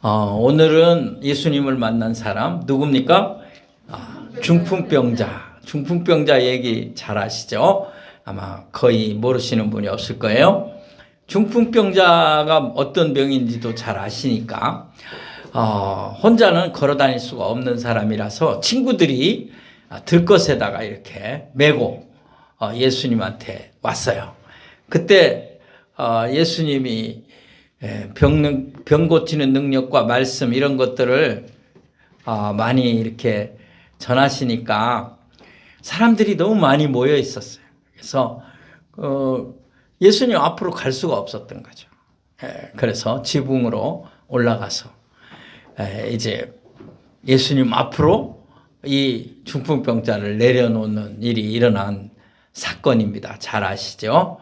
오늘은 예수님을 만난 사람 누굽니까? 중풍병자. 중풍병자 얘기 잘 아시죠? 아마 거의 모르시는 분이 없을 거예요. 중풍병자가 어떤 병인지도 잘 아시니까 혼자는 걸어 다닐 수가 없는 사람이라서 친구들이 들것에다가 이렇게 메고 예수님한테 왔어요. 그때 예수님이 병 고치는 능력과 말씀 이런 것들을 많이 이렇게 전하시니까 사람들이 너무 많이 모여 있었어요. 그래서 예수님 앞으로 갈 수가 없었던 거죠. 그래서 지붕으로 올라가서 이제 예수님 앞으로 이 중풍병자를 내려놓는 일이 일어난 사건입니다. 잘 아시죠?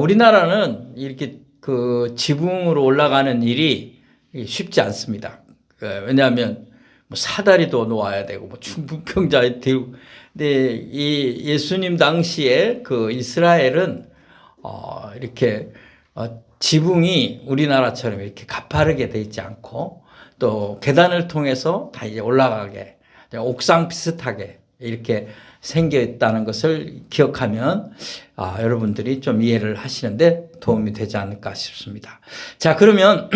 우리나라는 이렇게 그 지붕으로 올라가는 일이 쉽지 않습니다. 왜냐하면 뭐 사다리도 놓아야 되고 뭐 중풍병자에 들고. 근데 이 예수님 당시에 그 이스라엘은 이렇게 지붕이 우리나라처럼 이렇게 가파르게 돼 있지 않고 또 계단을 통해서 다 이제 올라가게 옥상 비슷하게 이렇게 생겨 있다는 것을 기억하면 여러분들이 좀 이해를 하시는데 도움이 되지 않을까 싶습니다. 자, 그러면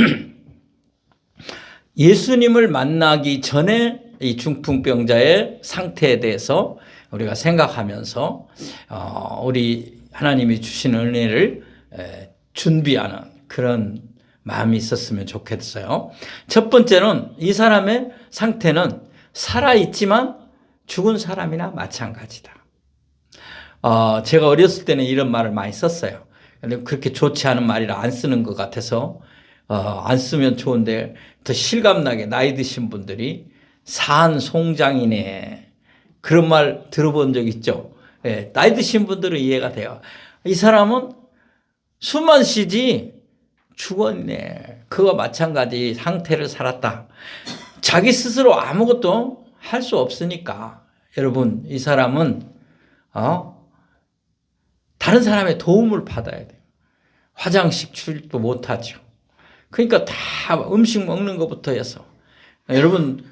예수님을 만나기 전에 이 중풍병자의 상태에 대해서 우리가 생각하면서 우리 하나님이 주신 은혜를 준비하는 그런 마음이 있었으면 좋겠어요. 첫 번째는 이 사람의 상태는 살아있지만 죽은 사람이나 마찬가지다. 제가 어렸을 때는 이런 말을 많이 썼어요. 근데 그렇게 좋지 않은 말이라 안 쓰는 것 같아서 안 쓰면 좋은데 더 실감나게 나이 드신 분들이 산송장이네 그런 말 들어본 적 있죠. 나이 드신 분들은 이해가 돼요. 이 사람은 숨만 쉬지 죽었네. 그와 마찬가지 상태를 살았다. 자기 스스로 아무것도 할 수 없으니까 여러분 이 사람은 다른 사람의 도움을 받아야 돼요. 화장실 출도 못하죠. 그러니까 다 음식 먹는 것부터 해서 여러분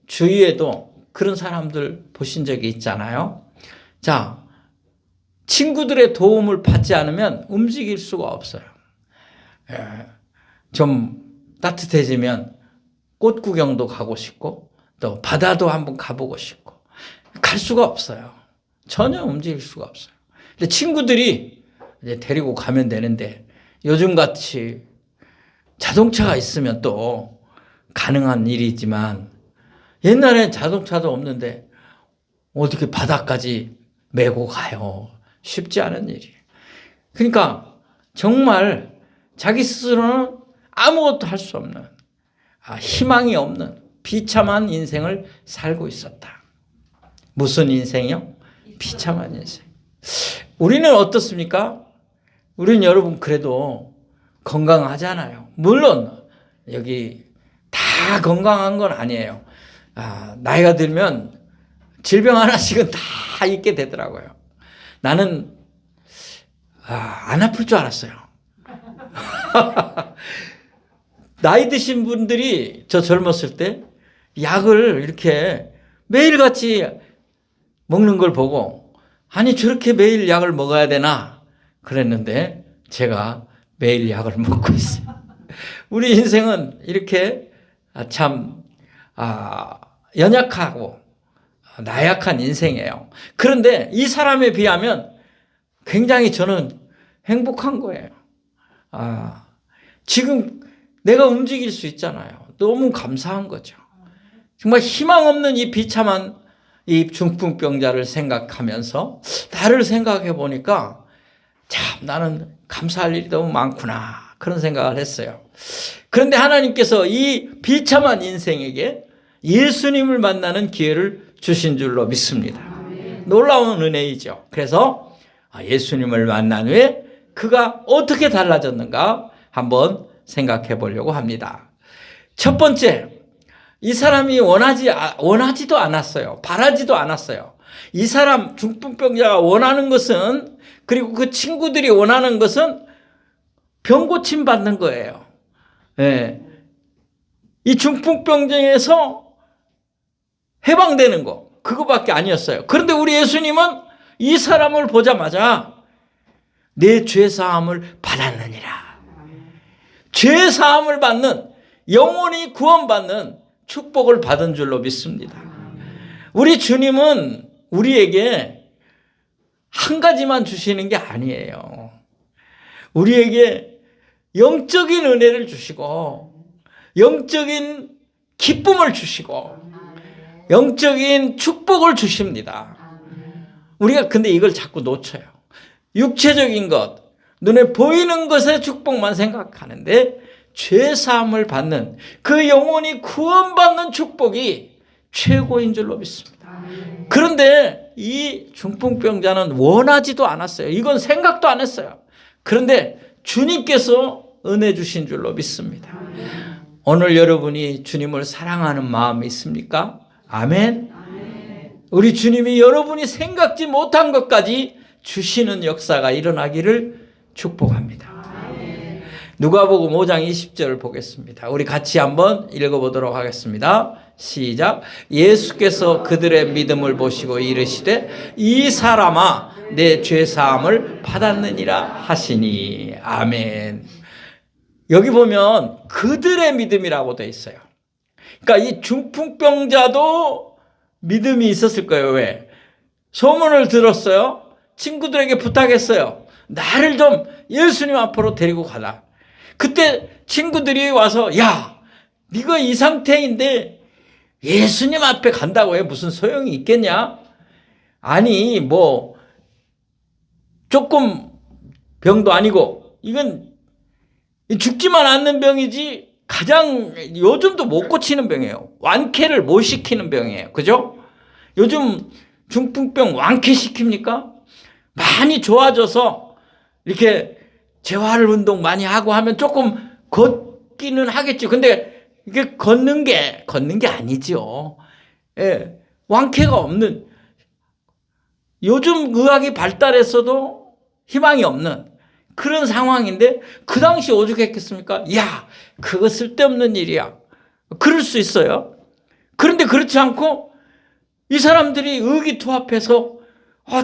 주위에도 그런 사람들 보신 적이 있잖아요. 자, 친구들의 도움을 받지 않으면 움직일 수가 없어요. 좀 따뜻해지면 꽃 구경도 가고 싶고 또 바다도 한번 가보고 싶고 갈 수가 없어요. 전혀 움직일 수가 없어요. 근데 친구들이 이제 데리고 가면 되는데 요즘같이 자동차가 있으면 또 가능한 일이지만 옛날엔 자동차도 없는데 어떻게 바다까지 메고 가요. 쉽지 않은 일이에요. 그러니까 정말 자기 스스로는 아무것도 할 수 없는 희망이 없는 비참한 인생을 살고 있었다. 무슨 인생이요? 비참한 인생. 우리는 어떻습니까? 우리는 여러분 그래도 건강하잖아요. 물론 여기 다 건강한 건 아니에요. 나이가 들면 질병 하나씩은 다 있게 되더라고요. 나는 안 아플 줄 알았어요. 나이 드신 분들이 저 젊었을 때 약을 이렇게 매일같이 먹는 걸 보고 아니 저렇게 매일 약을 먹어야 되나 그랬는데 제가 매일 약을 먹고 있어요. 우리 인생은 이렇게 참 연약하고 나약한 인생이에요. 그런데 이 사람에 비하면 굉장히 저는 행복한 거예요. 지금 내가 움직일 수 있잖아요. 너무 감사한 거죠. 정말 희망 없는 이 비참한 이 중풍병자를 생각하면서 나를 생각해 보니까 참 나는 감사할 일이 너무 많구나 그런 생각을 했어요. 그런데 하나님께서 이 비참한 인생에게 예수님을 만나는 기회를 주신 줄로 믿습니다. 놀라운 은혜이죠. 그래서 예수님을 만난 후에 그가 어떻게 달라졌는가 한번 생각해 보려고 합니다. 첫 번째, 이 사람이 원하지도 않았어요. 바라지도 않았어요. 이 사람 중풍병자가 원하는 것은 그리고 그 친구들이 원하는 것은 병 고침 받는 거예요. 예. 이 중풍병자에서 해방되는 거, 그거밖에 아니었어요. 그런데 우리 예수님은 이 사람을 보자마자 내 죄사함을 받았느니라. 죄사함을 받는, 영원히 구원받는 축복을 받은 줄로 믿습니다. 우리 주님은 우리에게 한 가지만 주시는 게 아니에요. 우리에게 영적인 은혜를 주시고, 영적인 기쁨을 주시고, 영적인 축복을 주십니다. 우리가 근데 이걸 자꾸 놓쳐요. 육체적인 것, 눈에 보이는 것의 축복만 생각하는데 죄사함을 받는, 그 영혼이 구원받는 축복이 최고인 줄로 믿습니다. 그런데 이 중풍병자는 원하지도 않았어요. 이건 생각도 안 했어요. 그런데 주님께서 은혜 주신 줄로 믿습니다. 오늘 여러분이 주님을 사랑하는 마음이 있습니까? 아멘. 우리 주님이 여러분이 생각지 못한 것까지 주시는 역사가 일어나기를 축복합니다. 누가복음 5장 20절을 보겠습니다. 우리 같이 한번 읽어보도록 하겠습니다. 시작. 예수께서 그들의 믿음을 보시고 이르시되 이 사람아 내 죄사함을 받았느니라 하시니. 아멘. 여기 보면 그들의 믿음이라고 되어 있어요. 그러니까 이 중풍병자도 믿음이 있었을 거예요. 왜? 소문을 들었어요. 친구들에게 부탁했어요. 나를 좀 예수님 앞으로 데리고 가라. 그때 친구들이 와서 야, 네가 이 상태인데 예수님 앞에 간다고 해 무슨 소용이 있겠냐? 아니 뭐 조금 병도 아니고 이건 죽지만 않는 병이지 가장 요즘도 못 고치는 병이에요. 완쾌를 못 시키는 병이에요. 그죠? 요즘 중풍병 완쾌시킵니까? 많이 좋아져서 이렇게 재활 운동 많이 하고 하면 조금 걷기는 하겠죠. 근데 이게 걷는 게 아니죠. 예. 완쾌가 없는, 요즘 의학이 발달했어도 희망이 없는 그런 상황인데 그 당시 오죽했겠습니까? 야, 그거 쓸데없는 일이야. 그럴 수 있어요. 그런데 그렇지 않고 이 사람들이 의기투합해서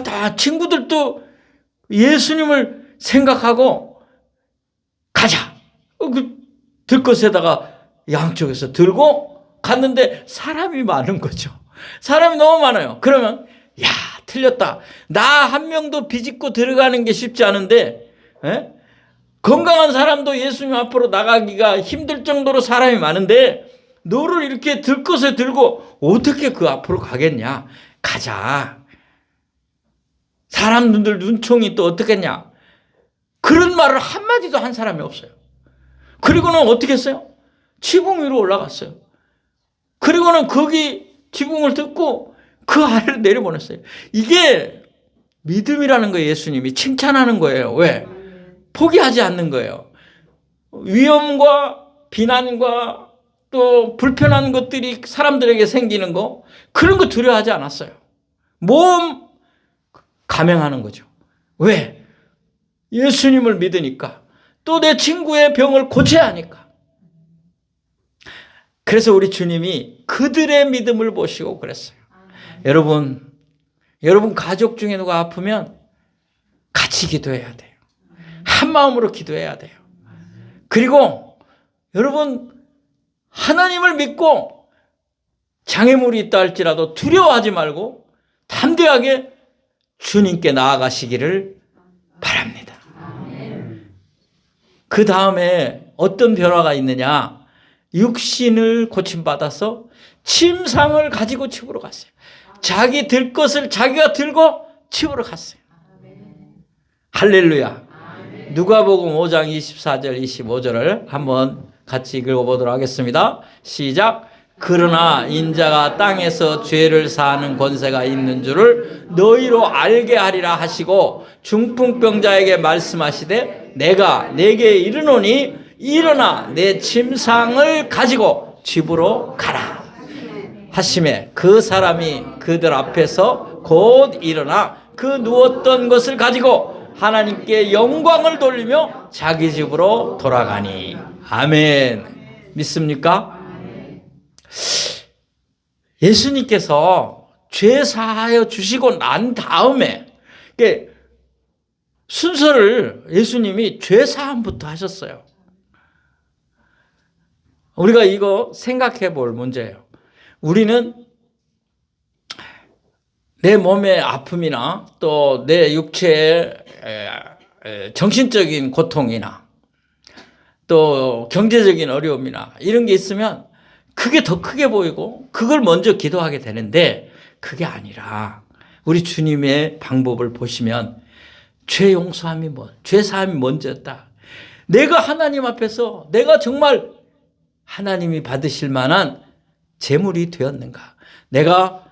다 친구들도 예수님을 생각하고 가자. 그 들것에다가 양쪽에서 들고 갔는데 사람이 많은 거죠. 사람이 너무 많아요. 그러면 야, 틀렸다. 나 한 명도 비집고 들어가는 게 쉽지 않은데 건강한 사람도 예수님 앞으로 나가기가 힘들 정도로 사람이 많은데 너를 이렇게 들것에 들고 어떻게 그 앞으로 가겠냐. 가자. 사람들 눈총이 또 어떻겠냐. 그런 말을 한마디도 한 사람이 없어요. 그리고는 어떻게 했어요? 지붕 위로 올라갔어요. 그리고는 거기 지붕을 듣고 그 아래로 내려보냈어요. 이게 믿음이라는 거예요. 예수님이 칭찬하는 거예요. 왜? 포기하지 않는 거예요. 위험과 비난과 또 불편한 것들이 사람들에게 생기는 거, 그런 거 두려워하지 않았어요. 몸 감행하는 거죠. 왜? 예수님을 믿으니까. 또 내 친구의 병을 고쳐야 하니까. 그래서 우리 주님이 그들의 믿음을 보시고 그랬어요. 여러분 가족 중에 누가 아프면 같이 기도해야 돼요. 한 마음으로 기도해야 돼요. 그리고 여러분 하나님을 믿고 장애물이 있다 할지라도 두려워하지 말고 담대하게 주님께 나아가시기를 바랍니다. 그 다음에 어떤 변화가 있느냐? 육신을 고침받아서 침상을 가지고 집으로 갔어요. 자기 들 것을 자기가 들고 집으로 갔어요. 할렐루야. 누가복음 5장 24절 25절을 한번 같이 읽어보도록 하겠습니다. 시작. 그러나 인자가 땅에서 죄를 사하는 권세가 있는 줄을 너희로 알게 하리라 하시고 중풍병자에게 말씀하시되 내가 내게 이르노니 일어나 내 침상을 가지고 집으로 가라 하시매 그 사람이 그들 앞에서 곧 일어나 그 누웠던 것을 가지고 하나님께 영광을 돌리며 자기 집으로 돌아가니. 아멘. 믿습니까? 예수님께서 죄 사하여 주시고 난 다음에 순서를 예수님이 죄 사함부터 하셨어요. 우리가 이거 생각해 볼 문제예요. 우리는 내 몸의 아픔이나 또 내 육체의 정신적인 고통이나 또 경제적인 어려움이나 이런 게 있으면 그게 더 크게 보이고 그걸 먼저 기도하게 되는데, 그게 아니라 우리 주님의 방법을 보시면 죄 용서함이 죄 사함이 먼저였다. 내가 하나님 앞에서 내가 정말 하나님이 받으실 만한 재물이 되었는가? 내가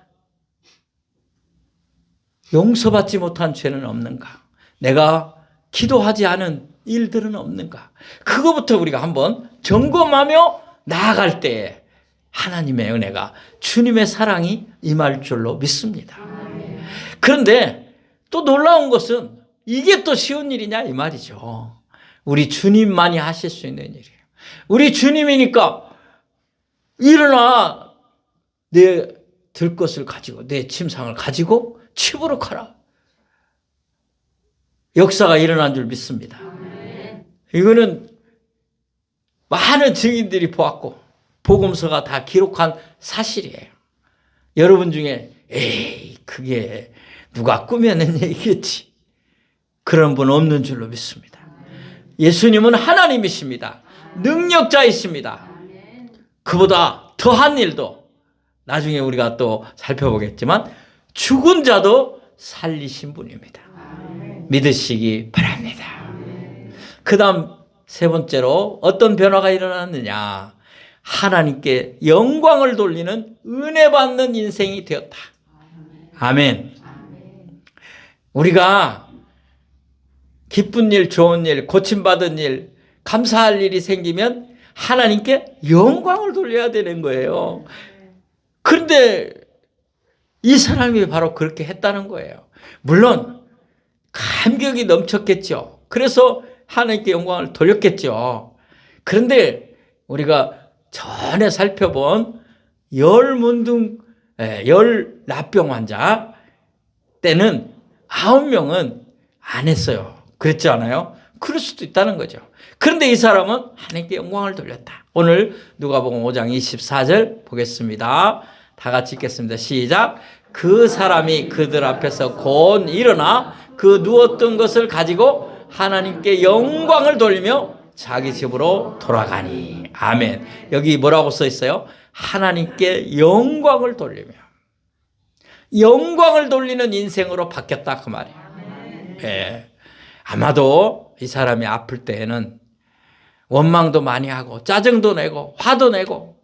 용서받지 못한 죄는 없는가? 내가 기도하지 않은 일들은 없는가? 그거부터 우리가 한번 점검하며 나아갈 때에 하나님의 은혜가, 주님의 사랑이 임할 줄로 믿습니다. 그런데 또 놀라운 것은 이게 또 쉬운 일이냐 이 말이죠. 우리 주님만이 하실 수 있는 일이에요. 우리 주님이니까 일어나 내 들 것을 가지고 내 침상을 가지고 집으로 가라. 역사가 일어난 줄 믿습니다. 이거는 많은 증인들이 보았고 복음서가 다 기록한 사실이에요. 여러분 중에 에이 그게 누가 꾸며낸 얘기겠지, 그런 분 없는 줄로 믿습니다. 예수님은 하나님이십니다. 능력자이십니다. 그보다 더한 일도 나중에 우리가 또 살펴보겠지만 죽은 자도 살리신 분입니다. 믿으시기 바랍니다. 그 다음 세 번째로 어떤 변화가 일어났느냐, 하나님께 영광을 돌리는 은혜 받는 인생이 되었다. 아멘. 우리가 기쁜 일, 좋은 일, 고침받은 일, 감사할 일이 생기면 하나님께 영광을 돌려야 되는 거예요. 그런데 이 사람이 바로 그렇게 했다는 거예요. 물론 감격이 넘쳤겠죠. 그래서 하나님께 영광을 돌렸겠죠. 그런데 우리가 전에 살펴본 열 납병 환자 때는 9명은 안 했어요. 그랬지 않아요? 그럴 수도 있다는 거죠. 그런데 이 사람은 하나님께 영광을 돌렸다. 오늘 누가복음 5장 24절 보겠습니다. 다 같이 읽겠습니다. 시작. 그 사람이 그들 앞에서 곧 일어나 그 누웠던 것을 가지고 하나님께 영광을 돌리며 자기 집으로 돌아가니. 아멘. 여기 뭐라고 써 있어요? 하나님께 영광을 돌리며. 영광을 돌리는 인생으로 바뀌었다 그 말이에요. 예. 아마도 이 사람이 아플 때에는 원망도 많이 하고 짜증도 내고 화도 내고,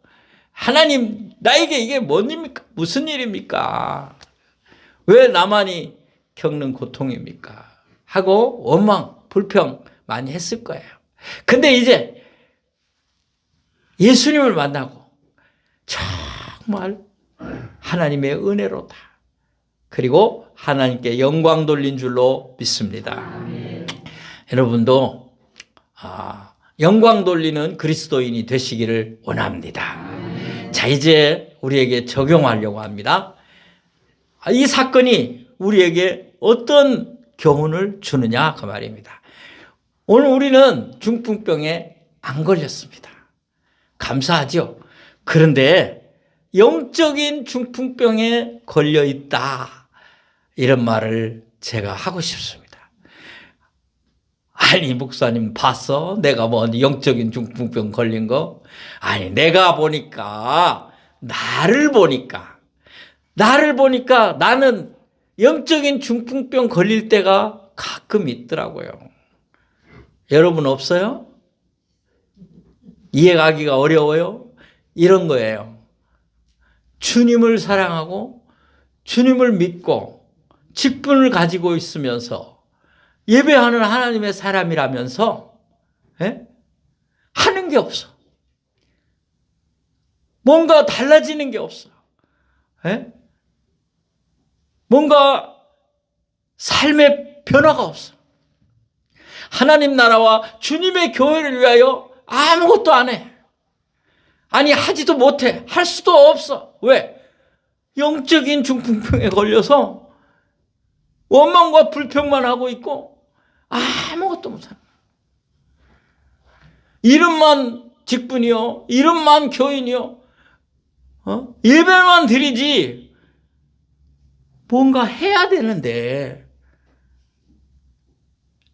하나님 나에게 이게 뭔 일입니까? 무슨 일입니까? 왜 나만이 겪는 고통입니까? 하고 원망, 불평 많이 했을 거예요. 근데 이제 예수님을 만나고 정말 하나님의 은혜로다. 그리고 하나님께 영광 돌린 줄로 믿습니다. 여러분도 영광 돌리는 그리스도인이 되시기를 원합니다. 자, 이제 우리에게 적용하려고 합니다. 이 사건이 우리에게 어떤 교훈을 주느냐 그 말입니다. 오늘 우리는 중풍병에 안 걸렸습니다. 감사하죠. 그런데 영적인 중풍병에 걸려 있다, 이런 말을 제가 하고 싶습니다. 아니 목사님 봤어? 내가 뭐 영적인 중풍병 걸린 거? 아니 내가 보니까 나를 보니까 나는 영적인 중풍병 걸릴 때가 가끔 있더라고요. 여러분 없어요? 이해가기가 어려워요? 이런 거예요. 주님을 사랑하고 주님을 믿고 직분을 가지고 있으면서 예배하는 하나님의 사람이라면서 하는 게 없어. 뭔가 달라지는 게 없어. 뭔가 삶의 변화가 없어. 하나님 나라와 주님의 교회를 위하여 아무것도 안 해. 아니 하지도 못해. 할 수도 없어. 왜? 영적인 중풍병에 걸려서 원망과 불평만 하고 있고 아무것도 못하는 거예요. 이름만 직분이요, 이름만 교인이요, 예배만 드리지 뭔가 해야 되는데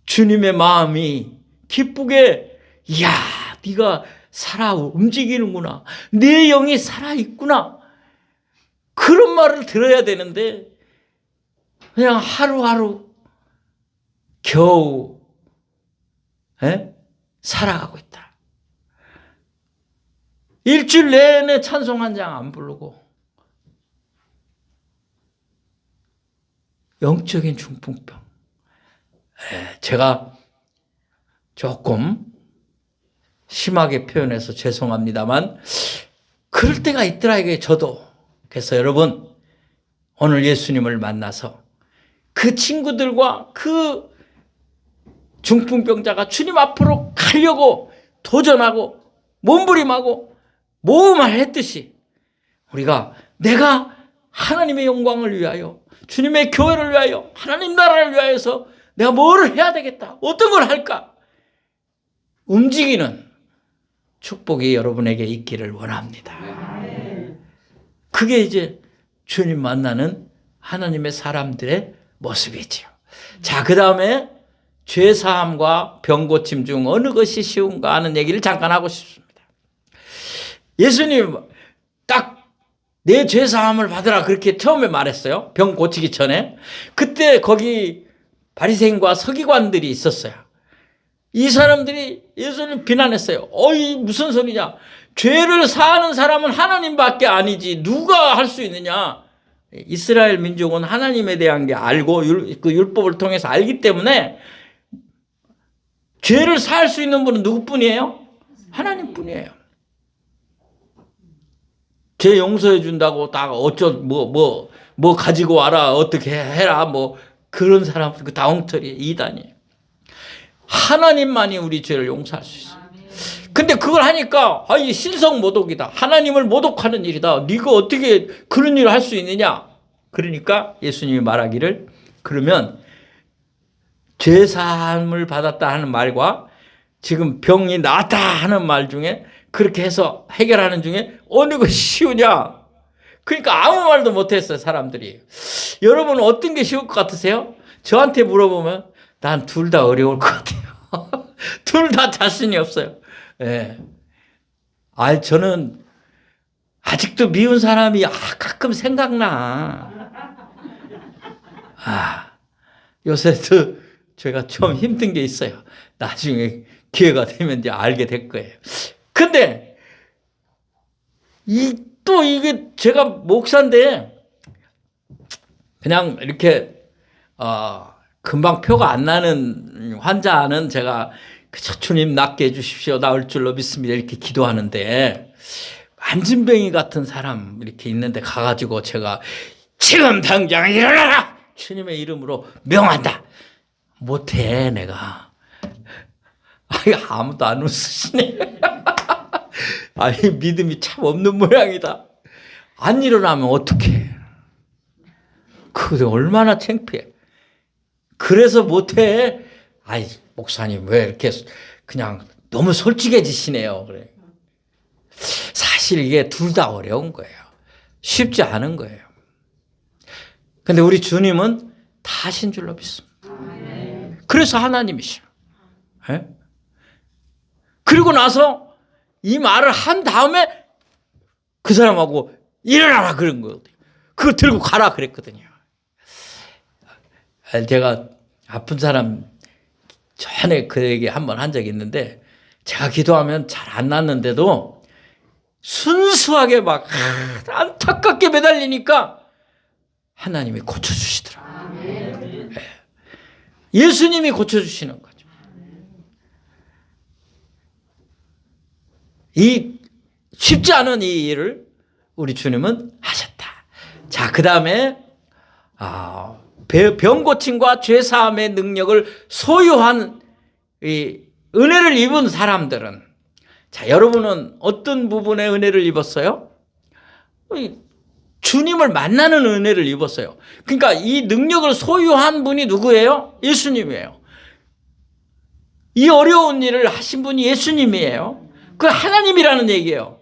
주님의 마음이 기쁘게, 이야, 네가 살아 움직이는구나, 내 영이 살아있구나, 그런 말을 들어야 되는데 그냥 하루하루 겨우 살아가고 있다. 일주일 내내 찬송 한 장 안 부르고 영적인 중풍병. 제가 조금 심하게 표현해서 죄송합니다만 그럴 때가 있더라 이게 저도. 그래서 여러분 오늘 예수님을 만나서 그 친구들과 그 중풍병자가 주님 앞으로 가려고 도전하고 몸부림하고 모험을 했듯이 우리가 내가 하나님의 영광을 위하여, 주님의 교회를 위하여, 하나님 나라를 위하여서 내가 뭐를 해야 되겠다, 어떤 걸 할까 움직이는 축복이 여러분에게 있기를 원합니다. 그게 이제 주님 만나는 하나님의 사람들의 모습이지요. 자, 그 다음에 죄사함과 병고침 중 어느 것이 쉬운가 하는 얘기를 잠깐 하고 싶습니다. 예수님 딱 내 죄사함을 받으라 그렇게 처음에 말했어요. 병 고치기 전에. 그때 거기 바리새인과 서기관들이 있었어요. 이 사람들이 예수님 비난했어요. 어이 무슨 소리냐, 죄를 사하는 사람은 하나님밖에 아니지 누가 할 수 있느냐. 이스라엘 민족은 하나님에 대한 게 알고 그 율법을 통해서 알기 때문에 죄를 사할 수 있는 분은 누구뿐이에요? 하나님뿐이에요. 죄 용서해 준다고 다 뭐 가지고 와라, 어떻게 해라, 뭐 그런 사람 그 다 엉터리 이단이에요. 하나님만이 우리 죄를 용서할 수 있어요. 근데 그걸 하니까 이 신성 모독이다, 하나님을 모독하는 일이다, 네가 어떻게 그런 일을 할 수 있느냐. 그러니까 예수님이 말하기를, 그러면 죄사함을 받았다 하는 말과 지금 병이 나았다 하는 말 중에 그렇게 해서 해결하는 중에 어느 것이 쉬우냐. 그러니까 아무 말도 못했어요 사람들이. 여러분은 어떤 게 쉬울 것 같으세요? 저한테 물어보면 난 둘 다 어려울 것 같아요. 둘 다 자신이 없어요. 예. 저는 아직도 미운 사람이 가끔 생각나. 요새도 제가 좀 힘든 게 있어요. 나중에 기회가 되면 이제 알게 될 거예요. 근데 또 이게 제가 목사인데 그냥 이렇게 금방 표가 안 나는 환자는 제가 주님 낫게 해주십시오, 나을 줄로 믿습니다, 이렇게 기도하는데 안진뱅이 같은 사람 이렇게 있는데 가가지고 제가 지금 당장 일어나라, 주님의 이름으로 명한다. 못해 내가. 아무도 안 웃으시네. 믿음이 참 없는 모양이다. 안 일어나면 어떡해. 그게 얼마나 창피해. 그래서 못해. 목사님 왜 이렇게 그냥 너무 솔직해지시네요. 그래. 사실 이게 둘 다 어려운 거예요. 쉽지 않은 거예요. 근데 우리 주님은 다 하신 줄로 믿습니다. 그래서 하나님이시죠. 네? 그리고 나서 이 말을 한 다음에 그 사람하고 일어나라 그런 거거든요. 그거 들고 가라 그랬거든요. 제가 아픈 사람 전에 그 얘기 한번 한 적이 있는데, 제가 기도하면 잘 안 낫는데도 순수하게 막 안타깝게 매달리니까 하나님이 고쳐주시더라고요. 네. 예수님이 고쳐주시는 거죠. 이 쉽지 않은 이 일을 우리 주님은 하셨다. 자, 그 다음에 병 고침과 죄 사함의 능력을 소유한 이 은혜를 입은 사람들은, 자, 여러분은 어떤 부분에 은혜를 입었어요? 주님을 만나는 은혜를 입었어요. 그러니까 이 능력을 소유한 분이 누구예요? 예수님이에요. 이 어려운 일을 하신 분이 예수님이에요. 그 하나님이라는 얘기예요.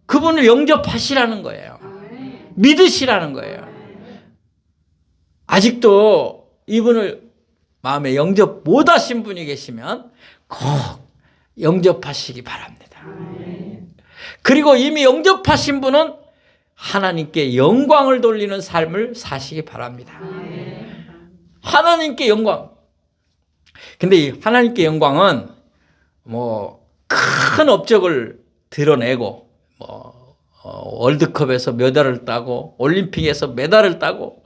그분을 영접하시라는 거예요. 믿으시라는 거예요. 아직도 이분을 마음에 영접 못하신 분이 계시면 꼭 영접하시기 바랍니다. 그리고 이미 영접하신 분은 하나님께 영광을 돌리는 삶을 사시기 바랍니다. 하나님께 영광. 근데 이 하나님께 영광은 큰 업적을 드러내고 월드컵에서 메달을 따고 올림픽에서 메달을 따고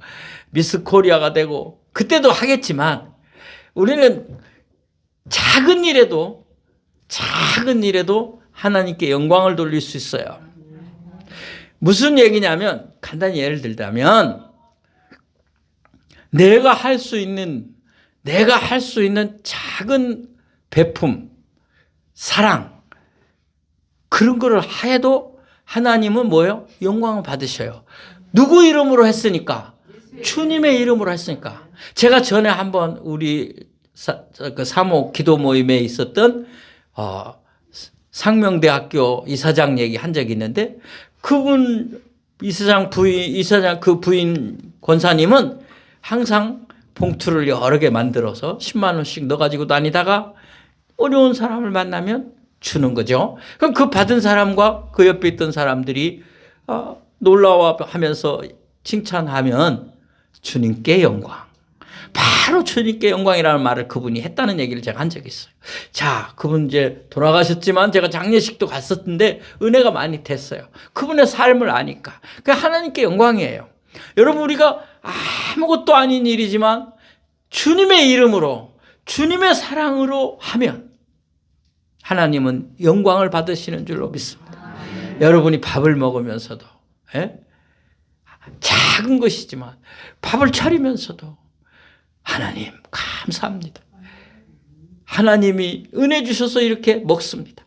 미스 코리아가 되고 그때도 하겠지만 우리는 작은 일에도 하나님께 영광을 돌릴 수 있어요. 무슨 얘기냐면 간단히 예를 들자면 내가 할 수 있는 작은 베품, 사랑 그런 거를 해도 하나님은 뭐예요? 영광을 받으셔요. 누구 이름으로 했으니까? 주님의 이름으로 했으니까. 제가 전에 한번 우리 사모 기도 모임에 있었던 상명대학교 이사장 얘기 한 적이 있는데 그분 이사장 그 부인 권사님은 항상 봉투를 여러 개 만들어서 10만 원씩 넣어가지고 다니다가 어려운 사람을 만나면 주는 거죠. 그럼 그 받은 사람과 그 옆에 있던 사람들이 놀라워하면서 칭찬하면 주님께 영광. 바로 주님께 영광이라는 말을 그분이 했다는 얘기를 제가 한 적이 있어요. 자, 그분 이제 돌아가셨지만 제가 장례식도 갔었는데 은혜가 많이 됐어요. 그분의 삶을 아니까. 그게 하나님께 영광이에요. 여러분 우리가 아무것도 아닌 일이지만 주님의 이름으로 주님의 사랑으로 하면 하나님은 영광을 받으시는 줄로 믿습니다. 여러분이 밥을 먹으면서도 작은 것이지만 밥을 차리면서도 하나님 감사합니다. 하나님이 은혜 주셔서 이렇게 먹습니다.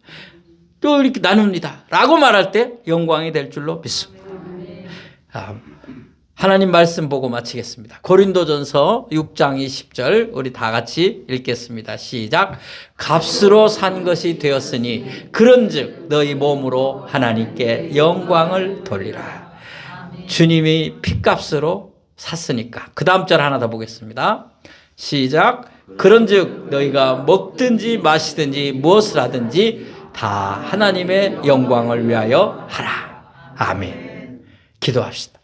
또 이렇게 나눕니다. 라고 말할 때 영광이 될 줄로 믿습니다. 하나님 말씀 보고 마치겠습니다. 고린도전서 6장 20절 우리 다 같이 읽겠습니다. 시작. 값으로 산 것이 되었으니 그런즉 너희 몸으로 하나님께 영광을 돌리라. 주님이 핏값으로 샀으니까. 그 다음 절 하나 더 보겠습니다. 시작. 그런즉 너희가 먹든지 마시든지 무엇을 하든지 다 하나님의 영광을 위하여 하라. 아멘. 기도합시다.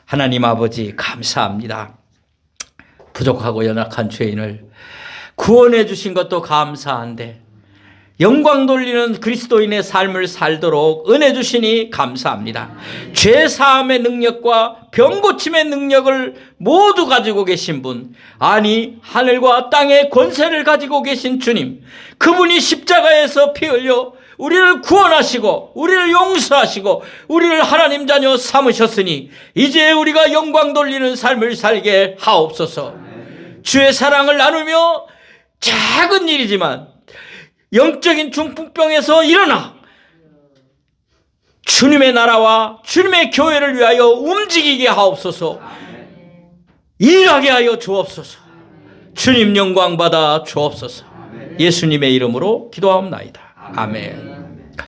하나님 아버지 감사합니다. 부족하고 연약한 죄인을 구원해 주신 것도 감사한데 영광 돌리는 그리스도인의 삶을 살도록 은혜 주시니 감사합니다. 죄사함의 능력과 병고침의 능력을 모두 가지고 계신 분, 아니 하늘과 땅의 권세를 가지고 계신 주님, 그분이 십자가에서 피 흘려 우리를 구원하시고 우리를 용서하시고 우리를 하나님 자녀 삼으셨으니 이제 우리가 영광 돌리는 삶을 살게 하옵소서. 주의 사랑을 나누며 작은 일이지만 영적인 중풍병에서 일어나 주님의 나라와 주님의 교회를 위하여 움직이게 하옵소서. 일하게 하여 주옵소서. 주님 영광 받아 주옵소서. 예수님의 이름으로 기도하옵나이다. 아멘.